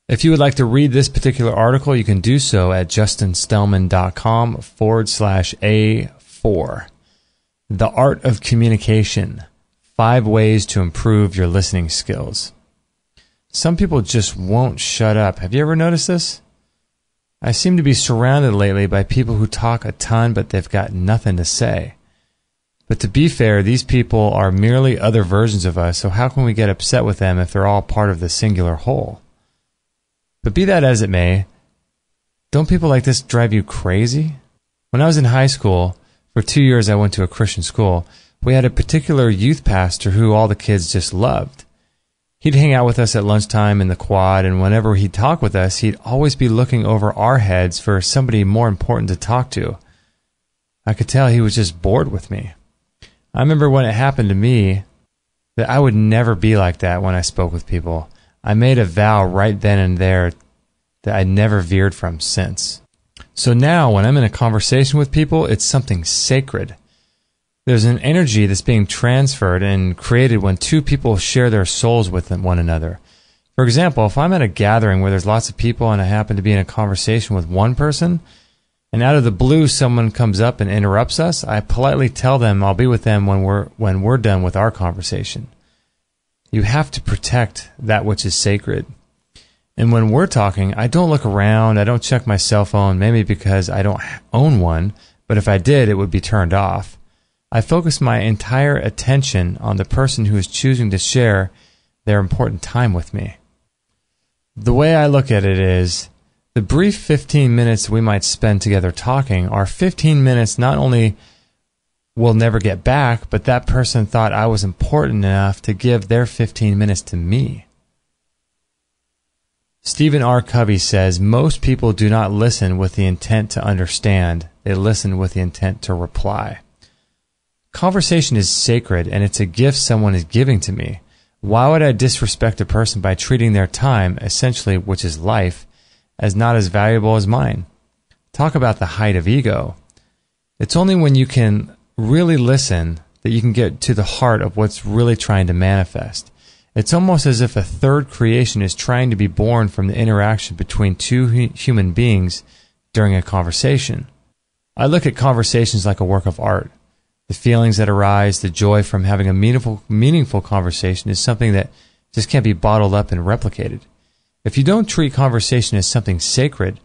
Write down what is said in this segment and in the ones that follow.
If you would like to read this particular article, you can do so at justinstellman.com/A4. The Art of Communication. 5 Ways to Improve Your Listening Skills. Some people just won't shut up. Have you ever noticed this? I seem to be surrounded lately by people who talk a ton, but they've got nothing to say. But to be fair, these people are merely other versions of us, so how can we get upset with them if they're all part of the singular whole? But be that as it may, don't people like this drive you crazy? When I was in high school, for 2 years I went to a Christian school, we had a particular youth pastor who all the kids just loved. He'd hang out with us at lunchtime in the quad, and whenever he'd talk with us, he'd always be looking over our heads for somebody more important to talk to. I could tell he was just bored with me. I remember when it happened to me that I would never be like that when I spoke with people. I made a vow right then and there that I never veered from since. So now, when I'm in a conversation with people, it's something sacred. There's an energy that's being transferred and created when 2 people share their souls with one another. For example, if I'm at a gathering where there's lots of people and I happen to be in a conversation with one person, and out of the blue someone comes up and interrupts us, I politely tell them I'll be with them when we're done with our conversation. You have to protect that which is sacred. And when we're talking, I don't look around, I don't check my cell phone, maybe because I don't own one, but if I did, it would be turned off. I focus my entire attention on the person who is choosing to share their important time with me. The way I look at it is, the brief 15 minutes we might spend together talking are 15 minutes not only we'll never get back, but that person thought I was important enough to give their 15 minutes to me. Stephen R. Covey says, most people do not listen with the intent to understand. They listen with the intent to reply. Conversation is sacred, and it's a gift someone is giving to me. Why would I disrespect a person by treating their time, essentially, which is life, as not as valuable as mine? Talk about the height of ego. It's only when you can really listen that you can get to the heart of what's really trying to manifest. It's almost as if a third creation is trying to be born from the interaction between 2 human beings during a conversation. I look at conversations like a work of art. The feelings that arise, the joy from having a meaningful conversation is something that just can't be bottled up and replicated. If you don't treat conversation as something sacred,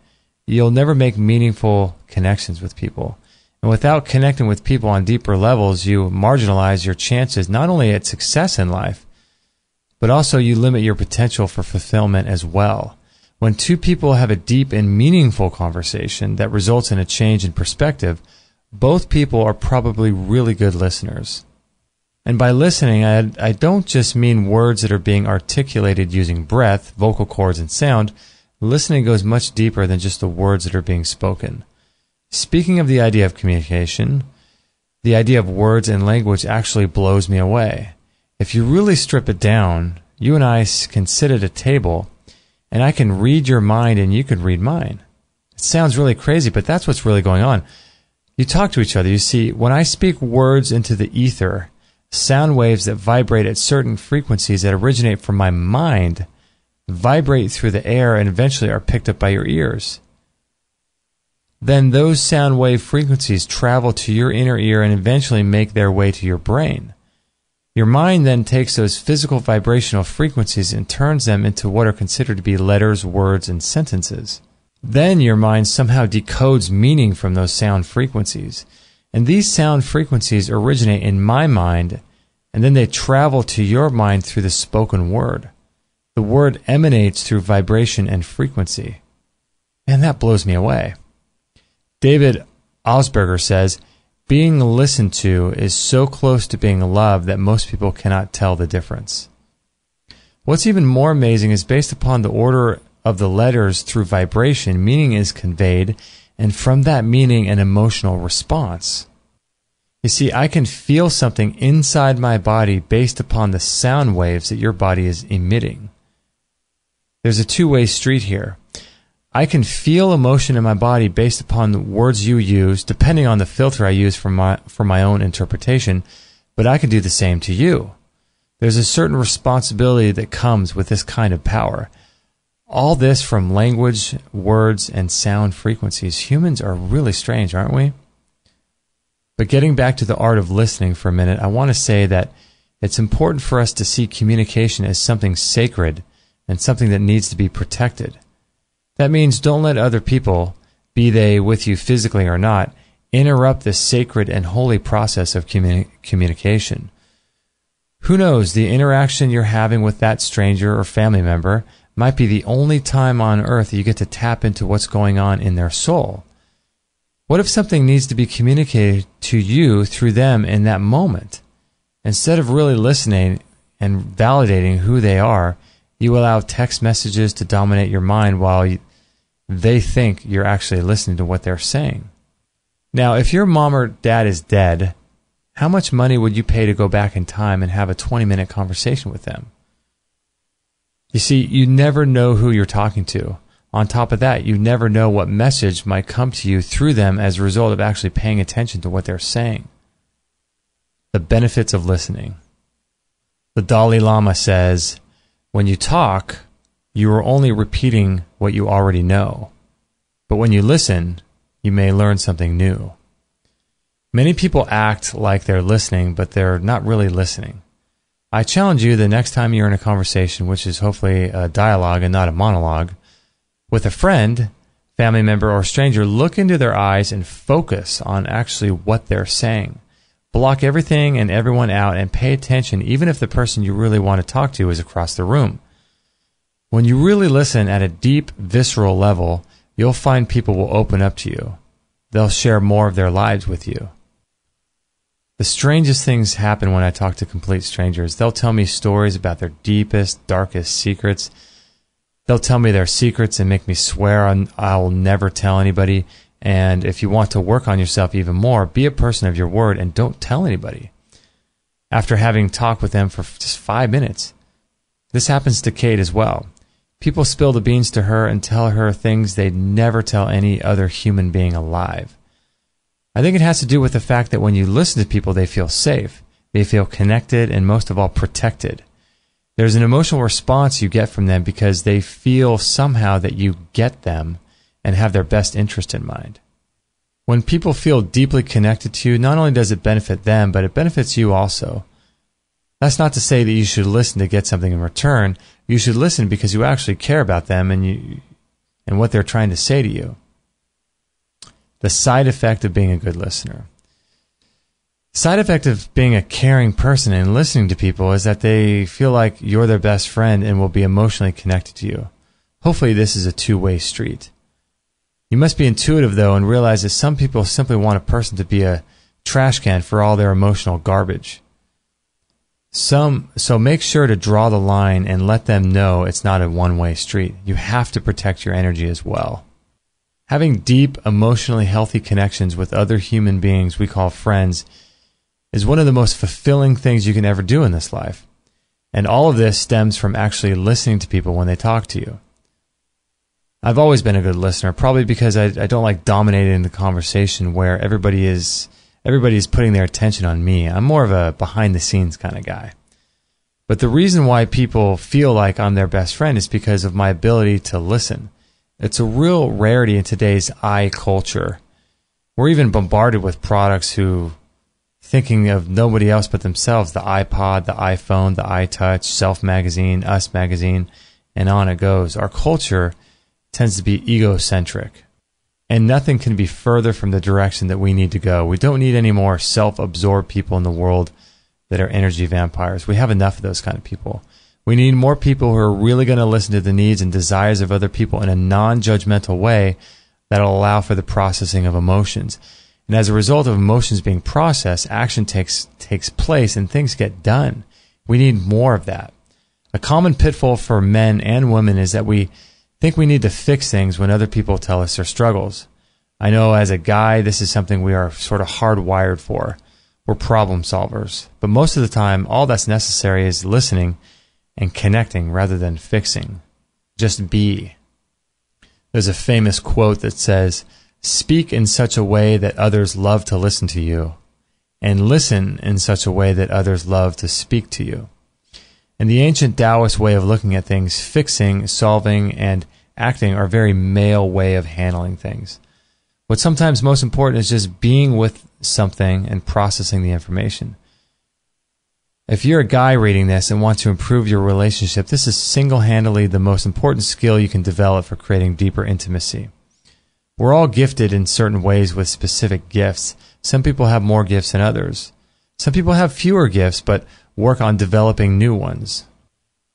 you'll never make meaningful connections with people. And without connecting with people on deeper levels, you marginalize your chances not only at success in life, but also you limit your potential for fulfillment as well. When 2 people have a deep and meaningful conversation that results in a change in perspective, both people are probably really good listeners. And by listening, I don't just mean words that are being articulated using breath, vocal cords, and sound. Listening goes much deeper than just the words that are being spoken. Speaking of the idea of communication, the idea of words and language actually blows me away. If you really strip it down, you and I can sit at a table, and I can read your mind and you can read mine. It sounds really crazy, but that's what's really going on. You talk to each other. You see, when I speak words into the ether, sound waves that vibrate at certain frequencies that originate from my mind vibrate through the air and eventually are picked up by your ears. Then those sound wave frequencies travel to your inner ear and eventually make their way to your brain. Your mind then takes those physical vibrational frequencies and turns them into what are considered to be letters, words, and sentences. Then your mind somehow decodes meaning from those sound frequencies. And these sound frequencies originate in my mind, and then they travel to your mind through the spoken word. The word emanates through vibration and frequency. And that blows me away. David Ausberger says, being listened to is so close to being loved that most people cannot tell the difference. What's even more amazing is based upon the order of the letters through vibration, meaning is conveyed, and from that meaning an emotional response. You see, I can feel something inside my body based upon the sound waves that your body is emitting. There's a two-way street here. I can feel emotion in my body based upon the words you use, depending on the filter I use for my own interpretation, but I can do the same to you. There's a certain responsibility that comes with this kind of power. All this from language, words, and sound frequencies. Humans are really strange, aren't we? But getting back to the art of listening for a minute, I want to say that it's important for us to see communication as something sacred and something that needs to be protected. That means don't let other people, be they with you physically or not, interrupt this sacred and holy process of communication. Who knows, the interaction you're having with that stranger or family member might be the only time on earth you get to tap into what's going on in their soul. What if something needs to be communicated to you through them in that moment? Instead of really listening and validating who they are, you allow text messages to dominate your mind while they think you're actually listening to what they're saying. Now, if your mom or dad is dead, how much money would you pay to go back in time and have a 20-minute conversation with them? You see, you never know who you're talking to. On top of that, you never know what message might come to you through them as a result of actually paying attention to what they're saying. The benefits of listening. The Dalai Lama says, when you talk, you are only repeating what you already know. But when you listen, you may learn something new. Many people act like they're listening, but they're not really listening. I challenge you the next time you're in a conversation, which is hopefully a dialogue and not a monologue, with a friend, family member, or stranger, look into their eyes and focus on actually what they're saying. Block everything and everyone out and pay attention, even if the person you really want to talk to is across the room. When you really listen at a deep, visceral level, you'll find people will open up to you. They'll share more of their lives with you. The strangest things happen when I talk to complete strangers. They'll tell me stories about their deepest, darkest secrets. They'll tell me their secrets and make me swear I will never tell anybody. And if you want to work on yourself even more, be a person of your word and don't tell anybody. After having talked with them for just 5 minutes. This happens to Kate as well. People spill the beans to her and tell her things they'd never tell any other human being alive. I think it has to do with the fact that when you listen to people, they feel safe, they feel connected, and most of all, protected. There's an emotional response you get from them because they feel somehow that you get them and have their best interest in mind. When people feel deeply connected to you, not only does it benefit them, but it benefits you also. That's not to say that you should listen to get something in return. You should listen because you actually care about them and what they're trying to say to you. The side effect of being a good listener. Side effect of being a caring person and listening to people is that they feel like you're their best friend and will be emotionally connected to you. Hopefully this is a two-way street. You must be intuitive, though, and realize that some people simply want a person to be a trash can for all their emotional garbage. So make sure to draw the line and let them know it's not a one-way street. You have to protect your energy as well. Having deep, emotionally healthy connections with other human beings we call friends is one of the most fulfilling things you can ever do in this life. And all of this stems from actually listening to people when they talk to you. I've always been a good listener, probably because I don't like dominating the conversation where everybody is putting their attention on me. I'm more of a behind-the-scenes kind of guy. But the reason why people feel like I'm their best friend is because of my ability to listen. It's a real rarity in today's I culture. We're even bombarded with products who, thinking of nobody else but themselves, the iPod, the iPhone, the iTouch, Self Magazine, Us Magazine, and on it goes. Our culture tends to be egocentric. And nothing can be further from the direction that we need to go. We don't need any more self-absorbed people in the world that are energy vampires. We have enough of those kind of people. We need more people who are really going to listen to the needs and desires of other people in a non-judgmental way that will allow for the processing of emotions. And as a result of emotions being processed, action takes place and things get done. We need more of that. A common pitfall for men and women is that we think we need to fix things when other people tell us their struggles. I know as a guy, this is something we are sort of hardwired for. We're problem solvers. But most of the time, all that's necessary is listening and connecting rather than fixing. Just be. There's a famous quote that says, "Speak in such a way that others love to listen to you, and listen in such a way that others love to speak to you." In the ancient Taoist way of looking at things, fixing, solving, and acting are a very male way of handling things. What's sometimes most important is just being with something and processing the information. If you're a guy reading this and want to improve your relationship, this is single-handedly the most important skill you can develop for creating deeper intimacy. We're all gifted in certain ways with specific gifts. Some people have more gifts than others. Some people have fewer gifts but work on developing new ones.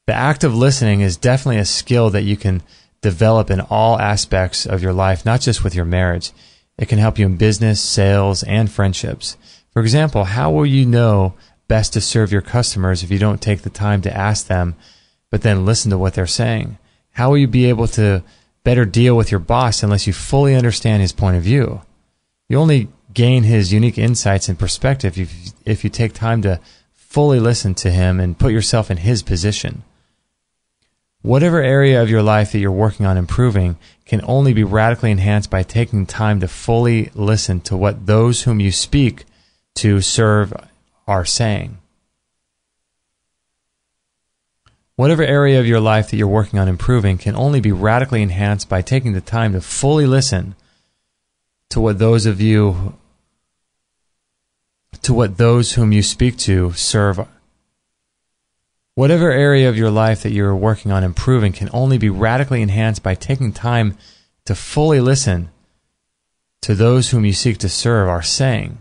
The act of listening is definitely a skill that you can develop in all aspects of your life, not just with your marriage. It can help you in business, sales, and friendships. For example, how will you know best to serve your customers if you don't take the time to ask them, but then listen to what they're saying? How will you be able to better deal with your boss unless you fully understand his point of view? You only gain his unique insights and perspective if you take time to fully listen to him and put yourself in his position. Whatever area of your life that you're working on improving can only be radically enhanced by taking time to fully listen to what those whom you speak to serve are saying. Whatever area of your life that you're working on improving can only be radically enhanced by taking the time to fully listen to what those whom you speak to serve. Whatever area of your life that you're working on improving can only be radically enhanced by taking time to fully listen to those whom you seek to serve are saying.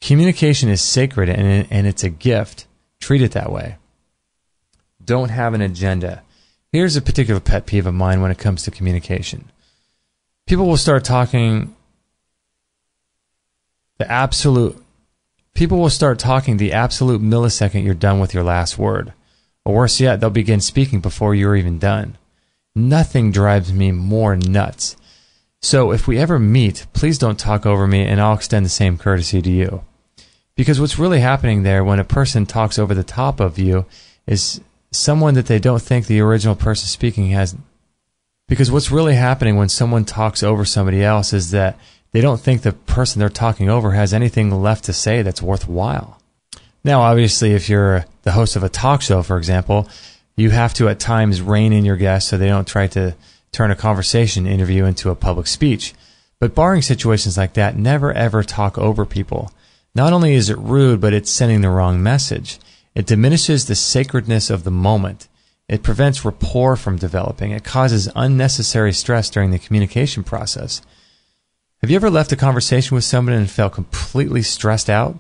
Communication is sacred and it's a gift. Treat it that way. Don't have an agenda. Here's a particular pet peeve of mine when it comes to communication. People will start talking the absolute millisecond you're done with your last word. Or worse yet, they'll begin speaking before you're even done. Nothing drives me more nuts. So if we ever meet, please don't talk over me, and I'll extend the same courtesy to you. Because what's really happening there when a person talks over the top of you is someone that they don't think the original person speaking has. Because what's really happening when someone talks over somebody else is that they don't think the person they're talking over has anything left to say that's worthwhile. Now, obviously, if you're the host of a talk show, for example, you have to at times rein in your guests so they don't try to turn a conversation interview into a public speech. But barring situations like that, never ever talk over people. Not only is it rude, but it's sending the wrong message. It diminishes the sacredness of the moment. It prevents rapport from developing. It causes unnecessary stress during the communication process. Have you ever left a conversation with somebody and felt completely stressed out?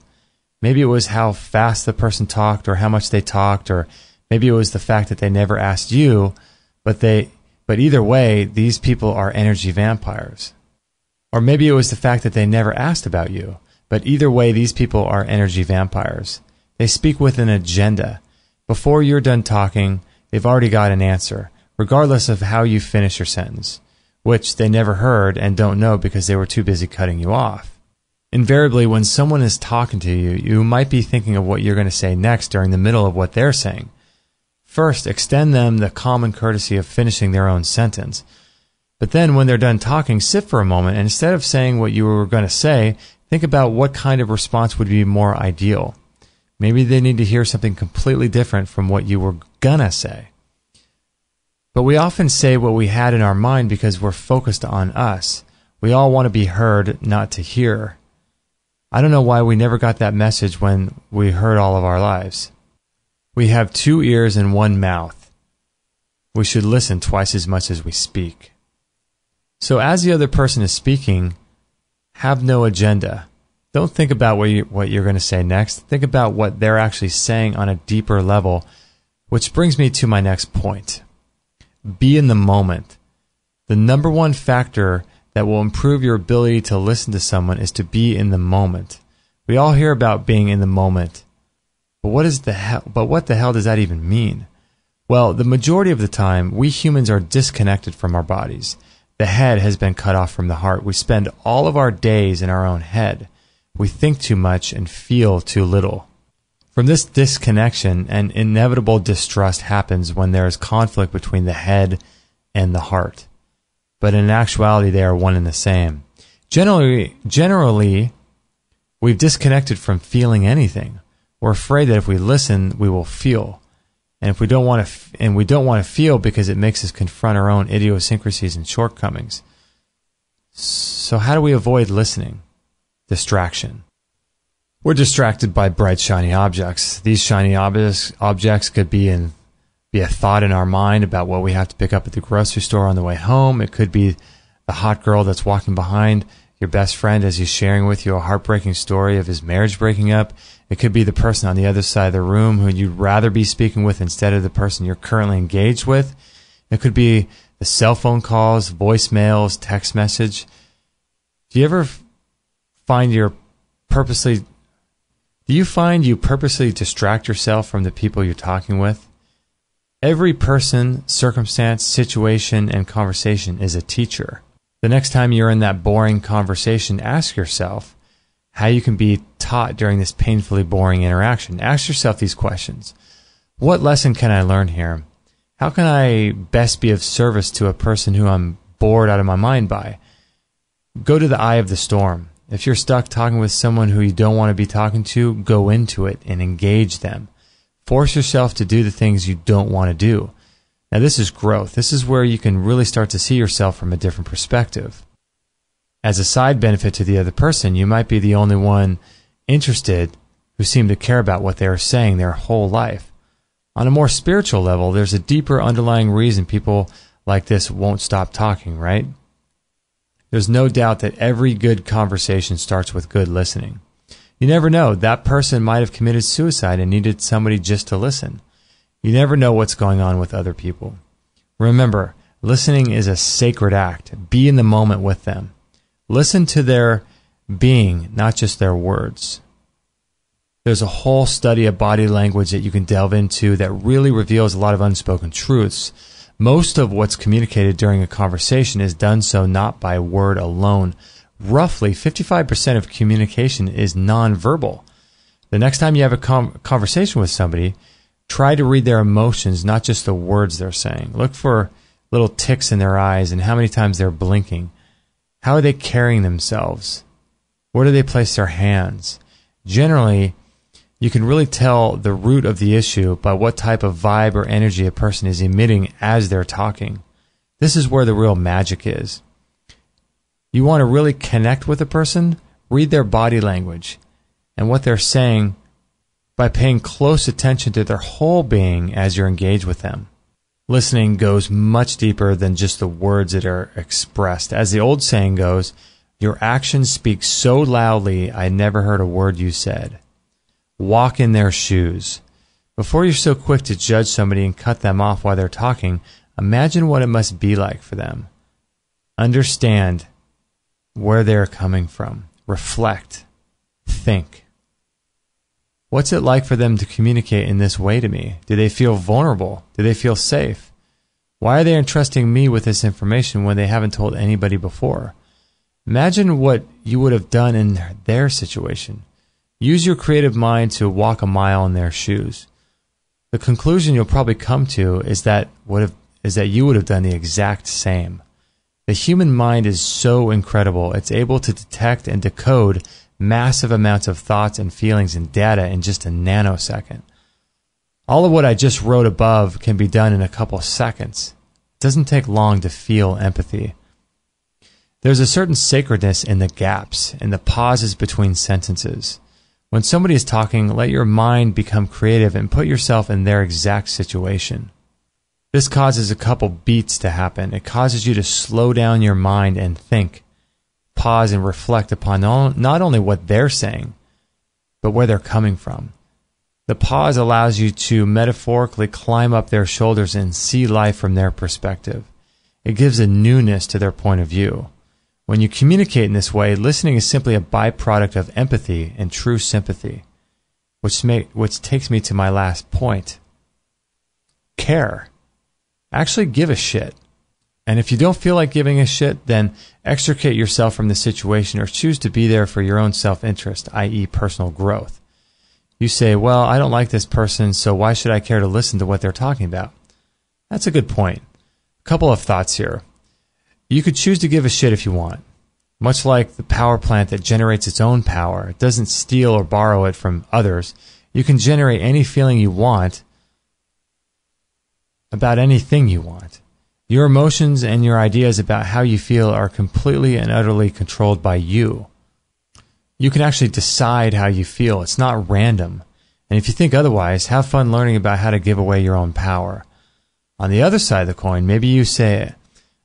Maybe it was how fast the person talked or how much they talked, or maybe it was the fact that they never asked you, but either way, these people are energy vampires. Or maybe it was the fact that they never asked about you, but either way, these people are energy vampires. They speak with an agenda. Before you're done talking, they've already got an answer, regardless of how you finish your sentence, which they never heard and don't know because they were too busy cutting you off. Invariably, when someone is talking to you, you might be thinking of what you're going to say next during the middle of what they're saying. First, extend them the common courtesy of finishing their own sentence. But then when they're done talking, sit for a moment, and instead of saying what you were going to say, think about what kind of response would be more ideal. Maybe they need to hear something completely different from what you were going to say. But we often say what we had in our mind because we're focused on us. We all want to be heard, not to hear. I don't know why we never got that message when we heard all of our lives. We have 2 ears and 1 mouth. We should listen twice as much as we speak. So as the other person is speaking, have no agenda. Don't think about what you're going to say next. Think about what they're actually saying on a deeper level, which brings me to my next point. Be in the moment. The number one factor that will improve your ability to listen to someone is to be in the moment. We all hear about being in the moment. But what the hell does that even mean? Well, the majority of the time, we humans are disconnected from our bodies. The head has been cut off from the heart. We spend all of our days in our own head. We think too much and feel too little. From this disconnection, an inevitable distrust happens when there is conflict between the head and the heart. But in actuality, they are one and the same. Generally, we've disconnected from feeling anything. We're afraid that if we listen, we will feel. And if we don't want to feel because it makes us confront our own idiosyncrasies and shortcomings. So how do we avoid listening? Distraction. We're distracted by bright, shiny objects. These shiny objects could be a thought in our mind about what we have to pick up at the grocery store on the way home. It could be the hot girl that's walking behind your best friend as he's sharing with you a heartbreaking story of his marriage breaking up. It could be the person on the other side of the room who you'd rather be speaking with instead of the person you're currently engaged with. It could be the cell phone calls, voicemails, text message. Do you find you purposely distract yourself from the people you're talking with? Every person, circumstance, situation, and conversation is a teacher. The next time you're in that boring conversation, ask yourself how you can be taught during this painfully boring interaction. Ask yourself these questions. What lesson can I learn here? How can I best be of service to a person who I'm bored out of my mind by? Go to the eye of the storm. If you're stuck talking with someone who you don't want to be talking to, go into it and engage them. Force yourself to do the things you don't want to do. Now, this is growth. This is where you can really start to see yourself from a different perspective. As a side benefit to the other person, you might be the only one interested who seem to care about what they are saying their whole life. On a more spiritual level, there's a deeper underlying reason people like this won't stop talking, right? There's no doubt that every good conversation starts with good listening. You never know. That person might have committed suicide and needed somebody just to listen. You never know what's going on with other people. Remember, listening is a sacred act. Be in the moment with them. Listen to their being, not just their words. There's a whole study of body language that you can delve into that really reveals a lot of unspoken truths. Most of what's communicated during a conversation is done so not by word alone. Roughly 55% of communication is nonverbal. The next time you have a conversation with somebody, try to read their emotions, not just the words they're saying. Look for little ticks in their eyes and how many times they're blinking. How are they carrying themselves? Where do they place their hands? Generally, you can really tell the root of the issue by what type of vibe or energy a person is emitting as they're talking. This is where the real magic is. You want to really connect with a person? Read their body language and what they're saying by paying close attention to their whole being as you're engaged with them. Listening goes much deeper than just the words that are expressed. As the old saying goes, your actions speak so loudly, I never heard a word you said. Walk in their shoes. Before you're so quick to judge somebody and cut them off while they're talking, imagine what it must be like for them. Understand where they're coming from. Reflect. Think. What's it like for them to communicate in this way to me? Do they feel vulnerable? Do they feel safe? Why are they entrusting me with this information when they haven't told anybody before? Imagine what you would have done in their situation. Use your creative mind to walk a mile in their shoes. The conclusion you'll probably come to is that you would have done the exact same. The human mind is so incredible. It's able to detect and decode massive amounts of thoughts and feelings and data in just a nanosecond. All of what I just wrote above can be done in a couple seconds. It doesn't take long to feel empathy. There's a certain sacredness in the gaps, in the pauses between sentences. When somebody is talking, let your mind become creative and put yourself in their exact situation. This causes a couple beats to happen. It causes you to slow down your mind and think. Pause and reflect upon not only what they're saying, but where they're coming from. The pause allows you to metaphorically climb up their shoulders and see life from their perspective. It gives a newness to their point of view. When you communicate in this way, listening is simply a byproduct of empathy and true sympathy, which takes me to my last point. Care. Actually give a shit. And if you don't feel like giving a shit, then extricate yourself from the situation or choose to be there for your own self-interest, i.e. personal growth. You say, well, I don't like this person, so why should I care to listen to what they're talking about? That's a good point. A couple of thoughts here. You could choose to give a shit if you want. Much like the power plant that generates its own power, it doesn't steal or borrow it from others. You can generate any feeling you want about anything you want. Your emotions and your ideas about how you feel are completely and utterly controlled by you. You can actually decide how you feel. It's not random. And if you think otherwise, have fun learning about how to give away your own power. On the other side of the coin, maybe you say,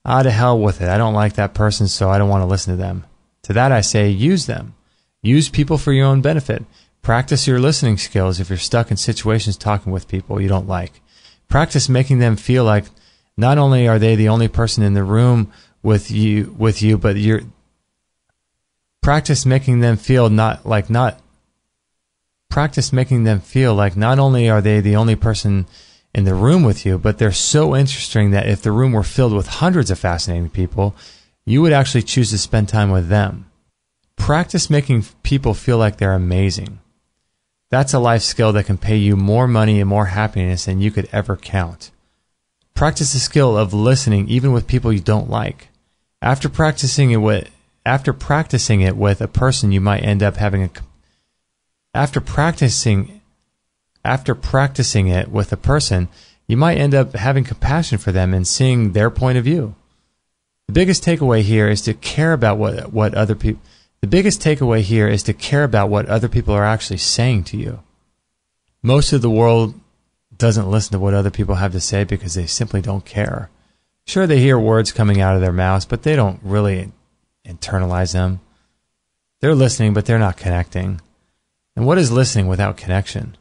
to hell with it. I don't like that person, so I don't want to listen to them. To that I say, use them. Use people for your own benefit. Practice your listening skills if you're stuck in situations talking with people you don't like. Practice making them feel like not only are they the only person in the room with you, but you're. Practice making them feel Practice making them feel like not only are they the only person in the room with you, but they're so interesting that if the room were filled with hundreds of fascinating people, you would actually choose to spend time with them. Practice making people feel like they're amazing. That's a life skill that can pay you more money and more happiness than you could ever count. Practice the skill of listening even with people you don't like. After practicing it with a person, you might end up having After practicing it with a person, you might end up having compassion for them and seeing their point of view. The biggest takeaway here is to care about what other people. The biggest takeaway here is to care about what other people are actually saying to you. Most of the world doesn't listen to what other people have to say because they simply don't care. Sure, they hear words coming out of their mouths, but they don't really internalize them. They're listening, but they're not connecting. And what is listening without connection?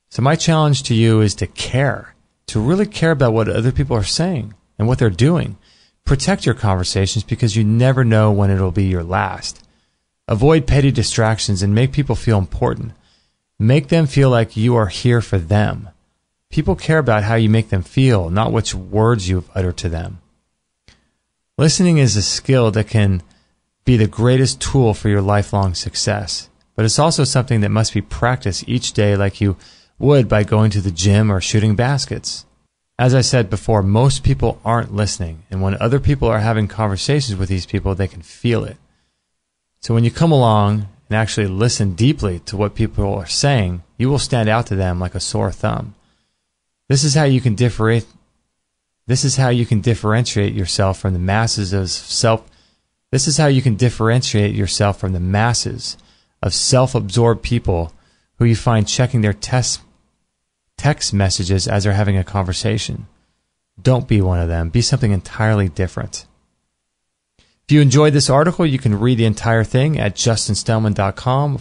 So my challenge to you is to care, to really care about what other people are saying and what they're doing. Protect your conversations because you never know when it'll be your last. Avoid petty distractions and make people feel important. Make them feel like you are here for them. People care about how you make them feel, not which words you've uttered to them. Listening is a skill that can be the greatest tool for your lifelong success, but it's also something that must be practiced each day like you would by going to the gym or shooting baskets. As I said before, most people aren't listening, and when other people are having conversations with these people, they can feel it. So when you come along and actually listen deeply to what people are saying, you will stand out to them like a sore thumb. This is how you can differentiate yourself from the masses of self-absorbed people who you find checking their text messages as they're having a conversation. Don't be one of them. Be something entirely different. If you enjoyed this article, you can read the entire thing at justinstellman.com/